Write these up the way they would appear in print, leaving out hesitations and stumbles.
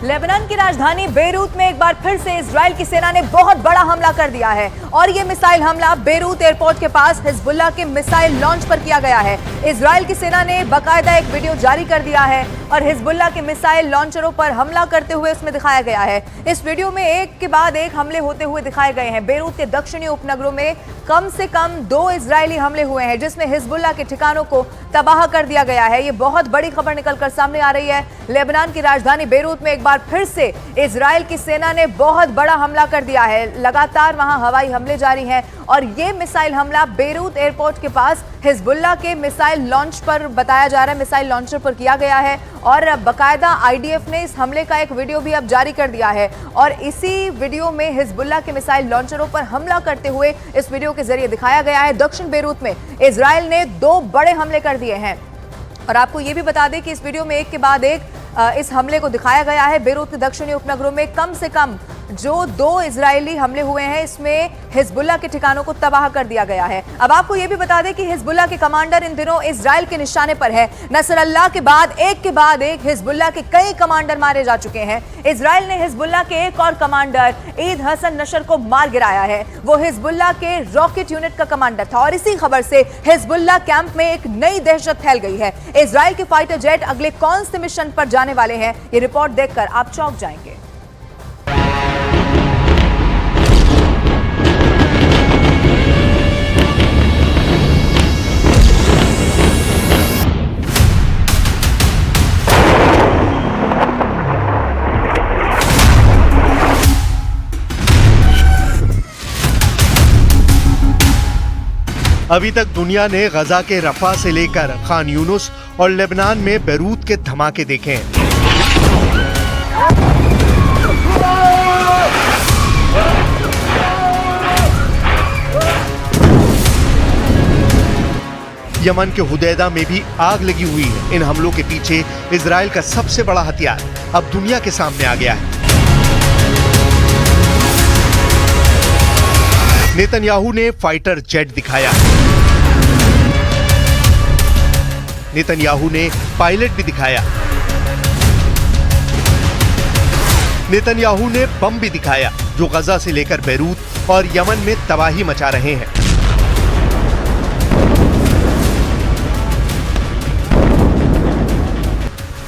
Lebanon की राजधानी Beirut में एक बार फिर से इजराइल की सेना ने बहुत बड़ा हमला कर दिया है और ये मिसाइल हमला बेरूत एयरपोर्ट के पास हिजबुल्लाह के मिसाइल लॉन्च पर किया गया है। इजराइल की सेना ने बाकायदा एक वीडियो जारी कर दिया है और हिजबुल्लाह के मिसाइल लॉन्चरों पर हमला करते हुए उसमें दिखाया गया है। इस वीडियो में एक के बाद एक हमले होते हुए दिखाए गए हैं। बेरूत के दक्षिणी उपनगरों में कम से कम 2 इजरायली हमले हुए हैं जिसमें हिजबुल्लाह के ठिकानों को तबाह कर दिया गया है। ये बहुत बड़ी खबर निकलकर सामने आ रही है। लेबनान की राजधानी बेरूत में एक बार फिर से इजराइल की सेना ने बहुत बड़ा हमला कर दिया है। लगातार वहां हवाई हमले जारी हैं और ये मिसाइल हमला बेरूत एयरपोर्ट के पास हिजबुल्लाह के मिसाइल लॉन्च पर बताया जा रहा है, मिसाइल लॉन्चर पर किया गया है और बाकायदा आईडीएफ ने इस हमले का एक वीडियो भी अब जारी कर दिया है और इसी वीडियो में हिजबुल्लाह के मिसाइल लॉन्चरों पर हमला करते हुए इस वीडियो के जरिए दिखाया गया है। दक्षिण बेरूत में इजराइल ने 2 बड़े हमले कर दिए हैं और आपको यह भी बता दें कि इस वीडियो में एक के बाद एक इस हमले को दिखाया गया है। बेरूत के दक्षिणी उपनगरों में कम से कम जो 2 इजरायली हमले हुए हैं इसमें हिजबुल्लाह के ठिकानों को तबाह कर दिया गया है। अब आपको यह भी बता दें कि हिजबुल्लाह के कमांडर इन दिनों इजराइल के निशाने पर है। नसरल्लाह के बाद एक हिजबुल्लाह के कई कमांडर मारे जा चुके हैं। इजराइल ने हिजबुल्लाह के एक और कमांडर ईद हसन नशर को मार गिराया है। वो हिजबुल्लाह के रॉकेट यूनिट का कमांडर था और इसी खबर से हिजबुल्लाह कैंप में एक नई दहशत फैल गई है। इजराइल के फाइटर जेट अगले कौन से मिशन पर जाने वाले हैं, ये रिपोर्ट देखकर आप चौंक जाएंगे। अभी तक दुनिया ने गजा के रफा से लेकर खान यूनुस और लेबनान में बेरूत के धमाके देखे हैं। यमन के हुदैदा में भी आग लगी हुई है। इन हमलों के पीछे इजराइल का सबसे बड़ा हथियार अब दुनिया के सामने आ गया है। नेतन्याहू ने फाइटर जेट दिखाया, नेतन्याहू ने पायलट भी दिखाया, नेतन्याहू ने बम भी दिखाया जो गजा से लेकर बेरूत और यमन में तबाही मचा रहे हैं।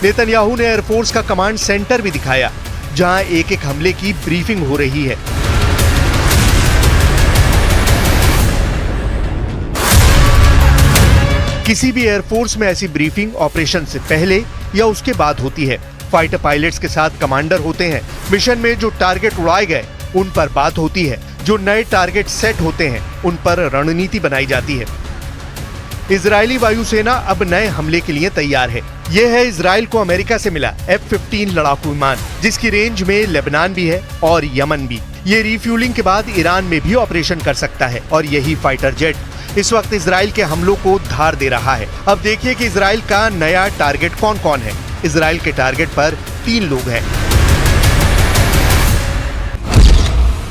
नेतन्याहू ने एयरफोर्स का कमांड सेंटर भी दिखाया जहां एक हमले की ब्रीफिंग हो रही है। किसी भी एयरफोर्स में ऐसी ब्रीफिंग ऑपरेशन से पहले या उसके बाद होती है। फाइटर पायलट्स के साथ कमांडर होते हैं। मिशन में जो टारगेट उड़ाए गए उन पर बात होती है। जो नए टारगेट सेट होते हैं उन पर रणनीति बनाई जाती है। इजरायली वायुसेना अब नए हमले के लिए तैयार है। यह है इजराइल को अमेरिका से मिला F-15 लड़ाकू विमान जिसकी रेंज में लेबनान भी है और यमन भी। ये रिफ्यूलिंग के बाद ईरान में भी ऑपरेशन कर सकता है और यही फाइटर जेट इस वक्त इजराइल के हमलों को धार दे रहा है। अब देखिए कि इजराइल का नया टारगेट कौन कौन है। इजराइल के टारगेट पर 3 लोग हैं।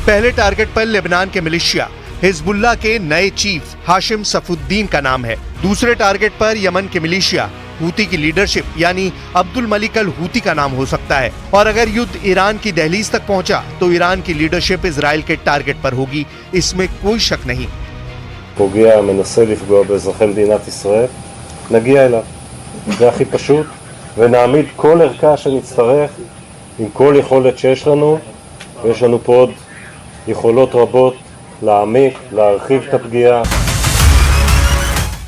पहले टारगेट पर लेबनान के मिलिशिया हिजबुल्लाह के नए चीफ हाशिम सफुद्दीन का नाम है। दूसरे टारगेट पर यमन के मिलिशिया हूती की लीडरशिप यानी अब्दुल मलिक अल हूती का नाम हो सकता है और अगर युद्ध ईरान की दहलीज तक पहुंचा तो ईरान की लीडरशिप इजराइल के टारगेट पर होगी, इसमें कोई शक नहीं। פוגע מנסה לפגוע באזרחי מדינת ישראל, נגיע אליו. זה הכי פשוט, ונעמיד כל ערכה שנצטרך עם כל יכולת שיש לנו, ויש לנו פה עוד יכולות רבות להעמיק, להרחיב את הפגיעה.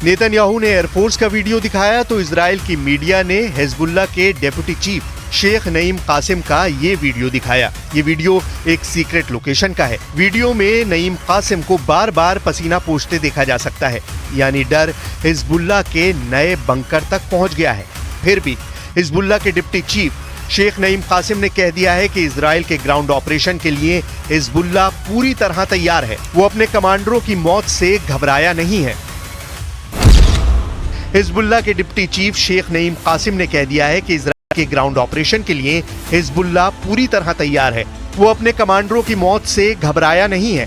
नेतन्याहू ने एयरफोर्स का वीडियो दिखाया तो इजराइल की मीडिया ने हिजबुल्लाह के डेप्यूटी चीफ शेख नईम कासिम का ये वीडियो दिखाया। ये वीडियो एक सीक्रेट लोकेशन का है। वीडियो में नईम कासिम को बार बार पसीना पोंछते देखा जा सकता है, यानी डर हिजबुल्लाह के नए बंकर तक पहुंच गया है। फिर भी हिजबुल्लाह के डिप्टी चीफ शेख नईम कासिम ने कह दिया है कि इजराइल के ग्राउंड ऑपरेशन के लिए हिजबुल्लाह पूरी तरह तैयार है। वो अपने कमांडरों की मौत से घबराया नहीं है। हिजबुल्लाह के डिप्टी चीफ शेख नईम कासिम ने कह दिया है कि इजराइल के ग्राउंड ऑपरेशन के लिए हिजबुल्लाह पूरी तरह तैयार है। वो अपने कमांडरों की मौत से घबराया नहीं है।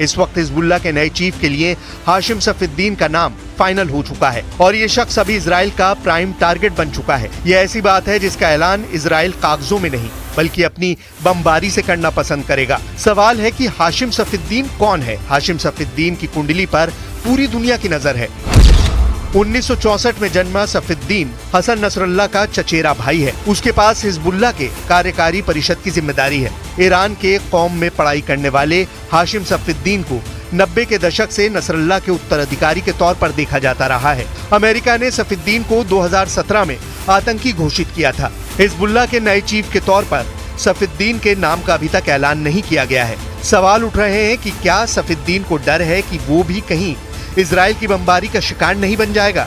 इस वक्त हिजबुल्लाह के नए चीफ के लिए हाशिम सफीद्दीन का नाम फाइनल हो चुका है और ये शख्स अभी इजराइल का प्राइम टारगेट बन चुका है। ये ऐसी बात है जिसका ऐलान इजराइल कागजों में नहीं बल्कि अपनी बमबारी से करना पसंद करेगा। सवाल है कि हाशिम सफीद्दीन कौन है? हाशिम सफीद्दीन की कुंडली पर पूरी दुनिया की नजर है। 1964 में जन्मा सफीद्दीन हसन नसरुल्लाह का चचेरा भाई है। उसके पास हिजबुल्लाह के कार्यकारी परिषद की जिम्मेदारी है। ईरान के कौम में पढ़ाई करने वाले हाशिम सफीद्दीन को 90 के दशक से नसरुल्लाह के उत्तराधिकारी के तौर पर देखा जाता रहा है। अमेरिका ने सफीद्दीन को 2017 में आतंकी घोषित किया था। हिजबुल्लाह के नए चीफ के तौर पर सफीद्दीन के नाम का अभी तक ऐलान नहीं किया गया है। सवाल उठ रहे हैं कि क्या सफीद्दीन को डर है कि वो भी कहीं इजराइल की बमबारी का शिकार नहीं बन जाएगा?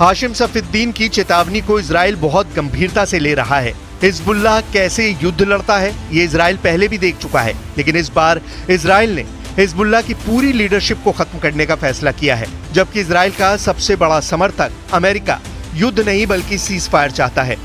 हाशिम सफीद्दीन की चेतावनी को इजराइल बहुत गंभीरता से ले रहा है। हिजबुल्लाह कैसे युद्ध लड़ता है ये इजराइल पहले भी देख चुका है, लेकिन इस बार इजराइल ने हिजबुल्लाह की पूरी लीडरशिप को खत्म करने का फैसला किया है। जबकि इजराइल का सबसे बड़ा समर्थक अमेरिका युद्ध नहीं बल्कि सीज फायर चाहता है।